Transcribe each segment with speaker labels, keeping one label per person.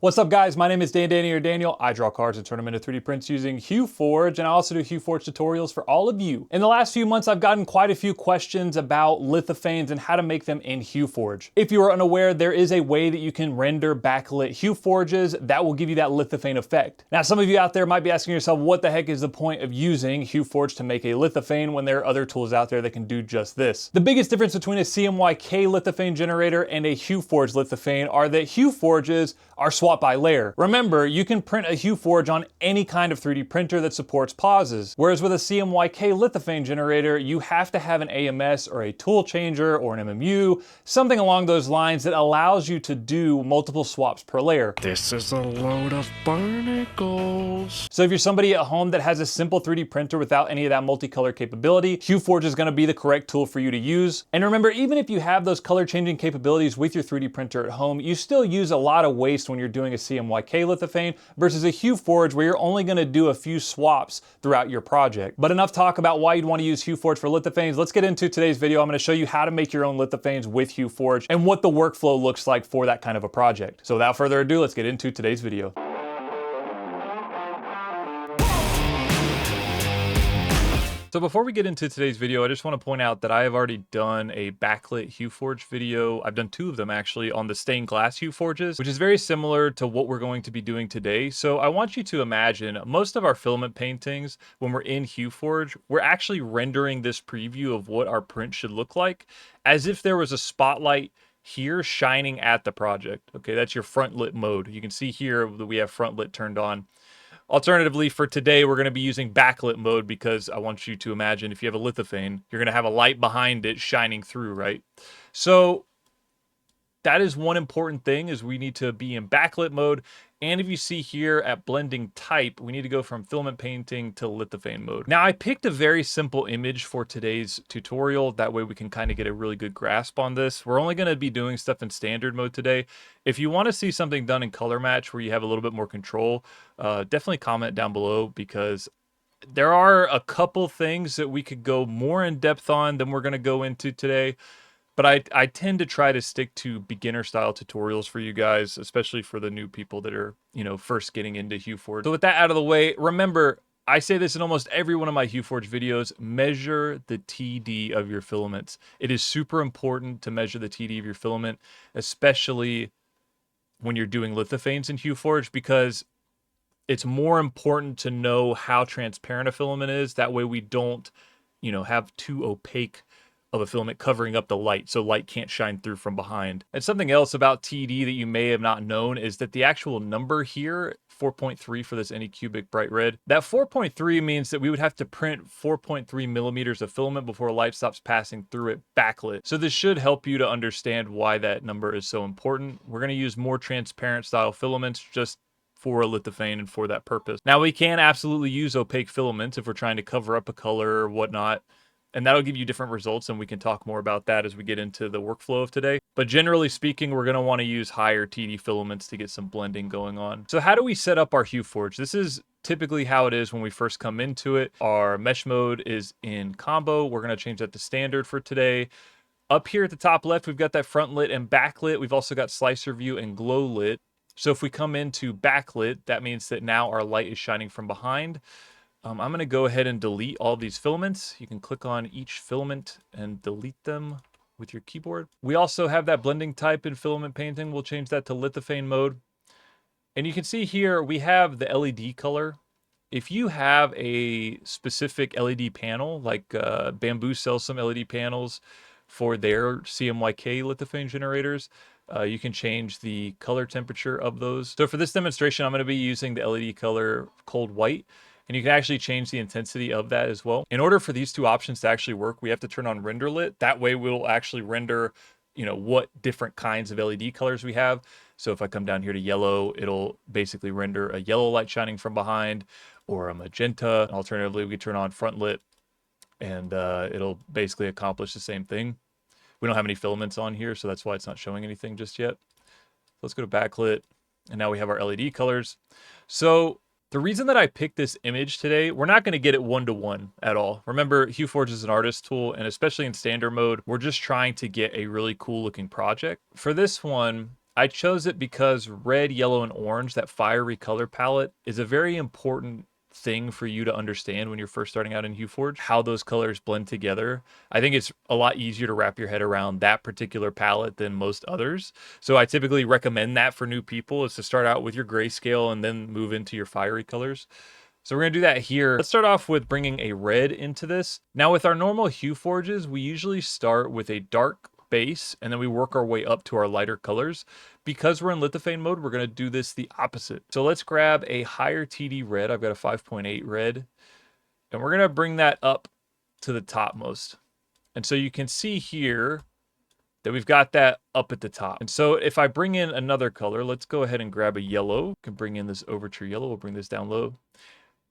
Speaker 1: What's up guys, my name is Danny or Daniel. I draw cards and turn them into 3D prints using HueForge, and I also do HueForge tutorials for all of you. In the last few months, I've gotten quite a few questions about lithophanes and how to make them in HueForge. If you are unaware, there is a way that you can render backlit HueForges that will give you that lithophane effect. Now, some of you out there might be asking yourself, what the heck is the point of using HueForge to make a lithophane when there are other tools out there that can do just this? The biggest difference between a CMYK lithophane generator and a HueForge lithophane are that HueForges are swap by layer. Remember, you can print a HueForge on any kind of 3D printer that supports pauses, whereas with a CMYK lithophane generator, you have to have an AMS or a tool changer or an MMU, something along those lines that allows you to do multiple swaps per layer.
Speaker 2: This is a load of barnacles.
Speaker 1: So if you're somebody at home that has a simple 3D printer without any of that multicolor capability, HueForge is gonna be the correct tool for you to use. And remember, even if you have those color changing capabilities with your 3D printer at home, you still use a lot of waste when you're doing a CMYK lithophane versus a HueForge where you're only gonna do a few swaps throughout your project. But enough talk about why you'd wanna use HueForge for lithophanes. Let's get into today's video. I'm gonna show you how to make your own lithophanes with HueForge and what the workflow looks like for that kind of a project. So without further ado, let's get into today's video. So before we get into today's video, I just want to point out that I have already done a backlit HueForge video. I've done two of them actually on the stained glass HueForges, which is very similar to what we're going to be doing today. So I want you to imagine most of our filament paintings, when we're in HueForge, we're actually rendering this preview of what our print should look like as if there was a spotlight here shining at the project. Okay, that's your front lit mode. You can see here that we have front lit turned on. Alternatively, for today, we're going to be using backlit mode because I want you to imagine if you have a lithophane, you're going to have a light behind it shining through, right? So that is one important thing, is we need to be in backlit mode. And if you see here at blending type, we need to go from filament painting to lithophane mode. Now, I picked a very simple image for today's tutorial. That way we can kind of get a really good grasp on this. We're only going to be doing stuff in standard mode today. If you want to see something done in color match where you have a little bit more control, definitely comment down below, because there are a couple things that we could go more in depth on than we're going to go into today. But I tend to try to stick to beginner style tutorials for you guys, especially for the new people that are, first getting into HueForge. So with that out of the way, remember, I say this in almost every one of my HueForge videos, measure the TD of your filaments. It is super important to measure the TD of your filament, especially when you're doing lithophanes in HueForge, because it's more important to know how transparent a filament is. That way we don't, have too opaque of a filament covering up the light, so light can't shine through from behind. And something else about TD that you may have not known is that the actual number here, 4.3 for this Anycubic bright red, that 4.3 means that we would have to print 4.3 millimeters of filament before light stops passing through it backlit. So this should help you to understand why that number is so important. We're going to use more transparent style filaments just for a lithophane and for that purpose. Now, we can absolutely use opaque filaments if we're trying to cover up a color or whatnot, and that'll give you different results, and we can talk more about that as we get into the workflow of today. But generally speaking, we're going to want to use higher TD filaments to get some blending going on. So how do we set up our HueForge? This is typically how it is when we first come into it. Our mesh mode is in combo. We're going to change that to standard for today. Up here at the top left, we've got that front lit and backlit. We've also got slicer view and glow lit. So if we come into backlit, that means that now our light is shining from behind. I'm going to go ahead and delete all of these filaments. You can click on each filament and delete them with your keyboard. We also have that blending type in filament painting. We'll change that to lithophane mode. And you can see here we have the LED color. If you have a specific LED panel, like Bamboo sells some LED panels for their CMYK lithophane generators, you can change the color temperature of those. So for this demonstration, I'm going to be using the LED color Cold White. And you can actually change the intensity of that as well. In order for these two options to actually work, we have to turn on render lit. That way we'll actually render, what different kinds of LED colors we have. So if I come down here to yellow, it'll basically render a yellow light shining from behind, or a magenta. Alternatively, we turn on front lit and it'll basically accomplish the same thing. We don't have any filaments on here, so that's why it's not showing anything just yet. Let's go to backlit, and now we have our LED colors. So the reason that I picked this image today, we're not going to get it one-to-one at all. Remember, HueForge is an artist tool, and especially in standard mode, we're just trying to get a really cool looking project. For this one, I chose it because red, yellow, and orange, that fiery color palette, is a very important thing for you to understand when you're first starting out in HueForge, how those colors blend together. I think it's a lot easier to wrap your head around that particular palette than most others. So I typically recommend that for new people, is to start out with your grayscale and then move into your fiery colors. So we're going to do that here. Let's start off with bringing a red into this. Now with our normal HueForges, we usually start with a dark base and then we work our way up to our lighter colors. Because we're in lithophane mode, we're going to do this the opposite. So let's grab a higher TD red. I've got a 5.8 red. And we're going to bring that up to the topmost. And so you can see here that we've got that up at the top. And so if I bring in another color, let's go ahead and grab a yellow. We can bring in this overture yellow. We'll bring this down low.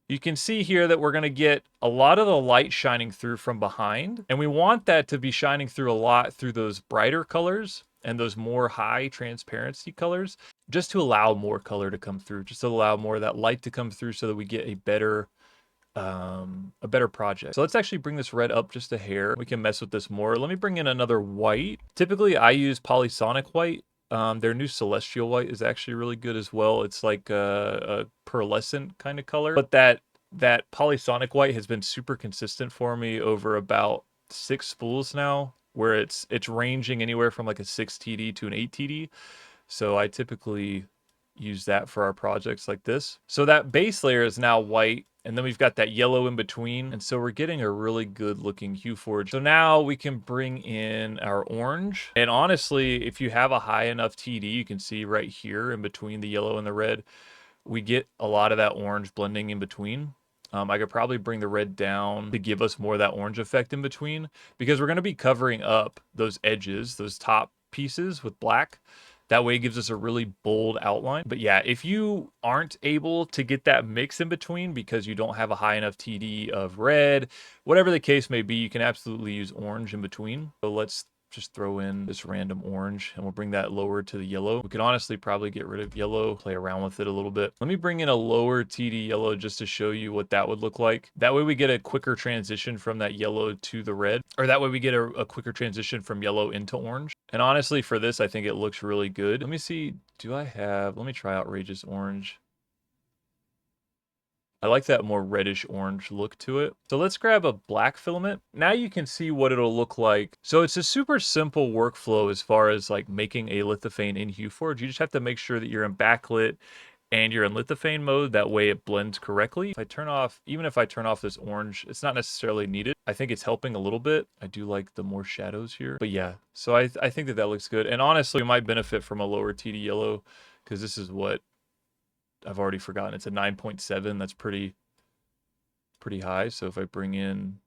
Speaker 1: You can see here that we're going to get a lot of the light shining through from behind. And we want that to be shining through a lot through those brighter colors and those more high transparency colors, just to allow more color to come through, just to allow more of that light to come through so that we get a better project. So let's actually bring this red up just a hair. We can mess with this more. Let me bring in another white. Typically I use polysonic white. Their new celestial white is actually really good as well. It's like a pearlescent kind of color, but that polysonic white has been super consistent for me over about 6 spools now, where it's ranging anywhere from like a 6 TD to an 8 TD. So I typically use that for our projects like this. So that base layer is now white, and then we've got that yellow in between. And so we're getting a really good looking HueForge. So now we can bring in our orange. And honestly, if you have a high enough TD, you can see right here in between the yellow and the red, we get a lot of that orange blending in between. I could probably bring the red down to give us more of that orange effect in between, because we're going to be covering up those edges, those top pieces with black. That way it gives us a really bold outline. But yeah, if you aren't able to get that mix in between because you don't have a high enough TD of red, whatever the case may be, you can absolutely use orange in between. So let's just throw in this random orange and we'll bring that lower to the yellow. We could honestly probably get rid of yellow, play around with it a little bit. Let me bring in a lower TD yellow just to show you what that would look like. That way we get a quicker transition from that yellow to the red, or that way we get a quicker transition from yellow into orange. And honestly, for this, I think it looks really good. Let me see, let me try outrageous orange. I like that more reddish orange look to it. So let's grab a black filament. Now you can see what it'll look like. So it's a super simple workflow as far as like making a lithophane in HueForge. You just have to make sure that you're in backlit and you're in lithophane mode. That way it blends correctly. Even if I turn off this orange, it's not necessarily needed. I think it's helping a little bit. I do like the more shadows here. But yeah, so I think that looks good. And honestly, we might benefit from a lower TD yellow, because this is what I've already forgotten. It's a 9.7. That's pretty high. So if I bring in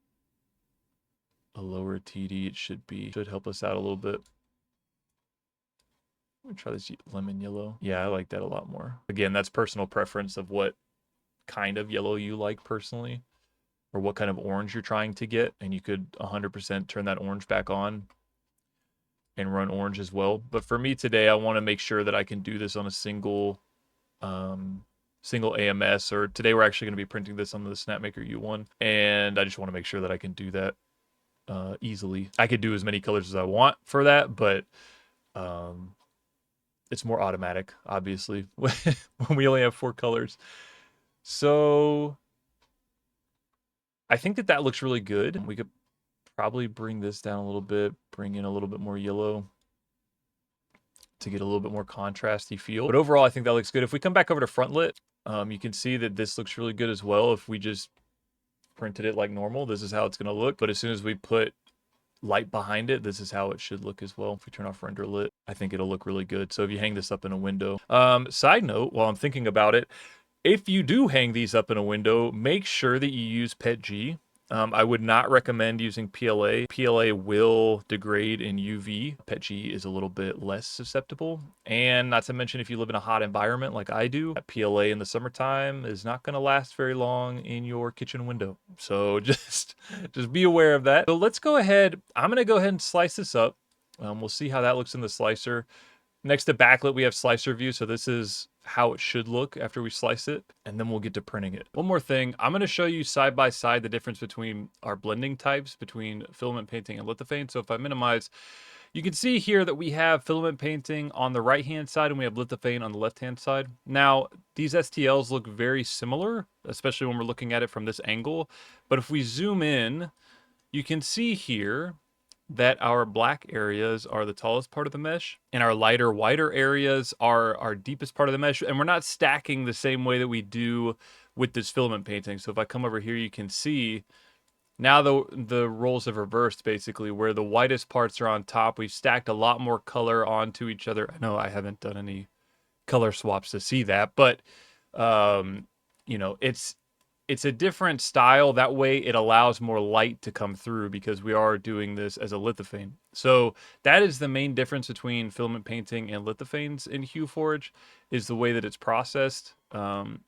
Speaker 1: a lower TD, it should help us out a little bit. Let me try this lemon yellow. Yeah, I like that a lot more. Again, that's personal preference of what kind of yellow you like personally, or what kind of orange you're trying to get. And you could 100% turn that orange back on and run orange as well. But for me today, I want to make sure that I can do this on a single AMS, or today we're actually going to be printing this on the Snapmaker U1, and I just want to make sure that I can do that easily. I could do as many colors as I want for that, but it's more automatic, obviously, when we only have 4 colors. So I think that looks really good. We could probably bring this down a little bit, bring in a little bit more yellow to get a little bit more contrasty feel. But overall, I think that looks good. If we come back over to front lit, you can see that this looks really good as well. If we just printed it like normal, this is how it's going to look. But as soon as we put light behind it, this is how it should look as well. If we turn off render lit, I think it'll look really good. So if you hang this up in a window, side note, while I'm thinking about it, if you do hang these up in a window, make sure that you use PETG. I would not recommend using PLA. PLA will degrade in UV. PETG is a little bit less susceptible. And not to mention, if you live in a hot environment like I do, PLA in the summertime is not going to last very long in your kitchen window. So just be aware of that. So let's go ahead. I'm going to go ahead and slice this up. We'll see how that looks in the slicer. Next to backlit, we have slicer view. So this is how it should look after we slice it, and then we'll get to printing it. One more thing, I'm going to show you side by side the difference between our blending types between filament painting and lithophane. So if I minimize, You can see here that we have filament painting on the right-hand side and we have lithophane on the left-hand side. Now, these STLs look very similar, especially when we're looking at it from this angle. But if we zoom in, you can see here that our black areas are the tallest part of the mesh and our lighter, wider areas are our deepest part of the mesh. And we're not stacking the same way that we do with this filament painting. So if I come over here, you can see now the roles have reversed, basically, where the whitest parts are on top. We've stacked a lot more color onto each other. I know I haven't done any color swaps to see that, but you know, it's a different style. That way it allows more light to come through because we are doing this as a lithophane. So that is the main difference between filament painting and lithophanes in HueForge, is the way that it's processed.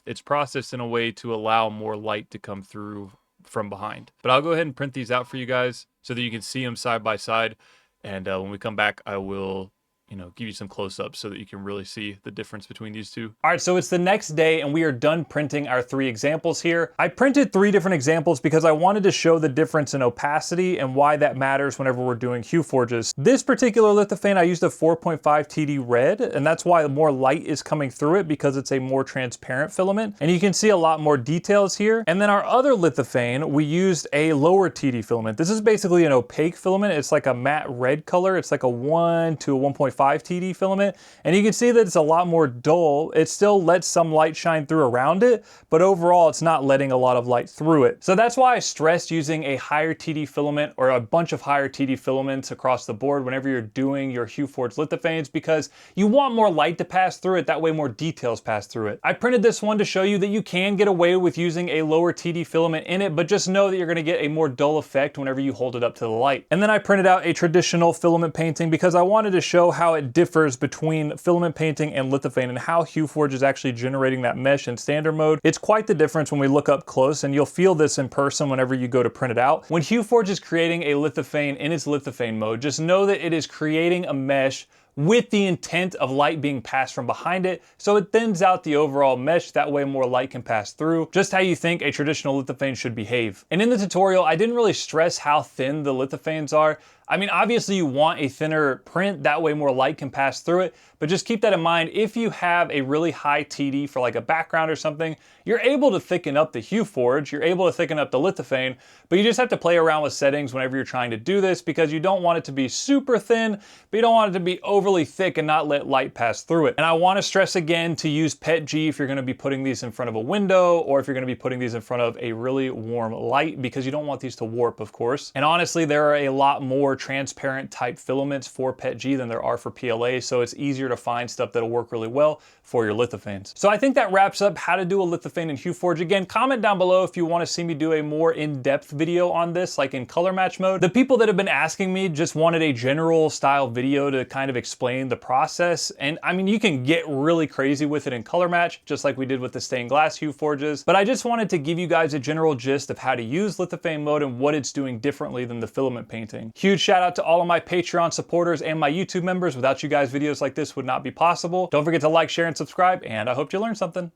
Speaker 1: It's processed in a way to allow more light to come through from behind. But I'll go ahead and print these out for you guys so that you can see them side by side. And when we come back, I will, you know, give you some close-ups so that you can really see the difference between these two. All right, so it's the next day and we are done printing our 3 examples here. I printed 3 different examples because I wanted to show the difference in opacity and why that matters whenever we're doing HueForges. This particular lithophane, I used a 4.5 TD red, and that's why more light is coming through it because it's a more transparent filament. And you can see a lot more details here. And then our other lithophane, we used a lower TD filament. This is basically an opaque filament. It's like a matte red color. It's like a 1 to a 1.5 TD filament, and you can see that it's a lot more dull. It still lets some light shine through around it, but overall it's not letting a lot of light through it. So that's why I stressed using a higher TD filament or a bunch of higher TD filaments across the board whenever you're doing your HueForge lithophanes, because you want more light to pass through it. That way more details pass through it. I printed this one to show you that you can get away with using a lower TD filament in it, but just know that you're going to get a more dull effect whenever you hold it up to the light. And then I printed out a traditional filament painting because I wanted to show how it differs between filament painting and lithophane and how HueForge is actually generating that mesh in standard mode. It's quite the difference when we look up close, and you'll feel this in person whenever you go to print it out. When HueForge is creating a lithophane in its lithophane mode, just know that it is creating a mesh with the intent of light being passed from behind it, so it thins out the overall mesh. That way more light can pass through, just how you think a traditional lithophane should behave. And in the tutorial, I didn't really stress how thin the lithophanes are. I mean, obviously you want a thinner print, that way more light can pass through it, but just keep that in mind. If you have a really high TD for like a background or something, you're able to thicken up the HueForge, you're able to thicken up the lithophane, but you just have to play around with settings whenever you're trying to do this, because you don't want it to be super thin, but you don't want it to be overly thick and not let light pass through it. And I want to stress again to use PETG if you're going to be putting these in front of a window, or if you're going to be putting these in front of a really warm light, because you don't want these to warp, of course. And honestly, there are a lot more transparent type filaments for PETG than there are for PLA, so it's easier to find stuff that'll work really well for your lithophanes. So I think that wraps up how to do a lithophane in HueForge. Again, comment down below if you want to see me do a more in-depth video on this, like in color match mode. The people that have been asking me just wanted a general style video to kind of explain the process, and I mean, you can get really crazy with it in color match, just like we did with the stained glass HueForges, but I just wanted to give you guys a general gist of how to use lithophane mode and what it's doing differently than the filament painting. Huge shout out to all of my Patreon supporters and my YouTube members. Without you guys, videos like this would not be possible. Don't forget to like, share, and subscribe, and I hope you learned something.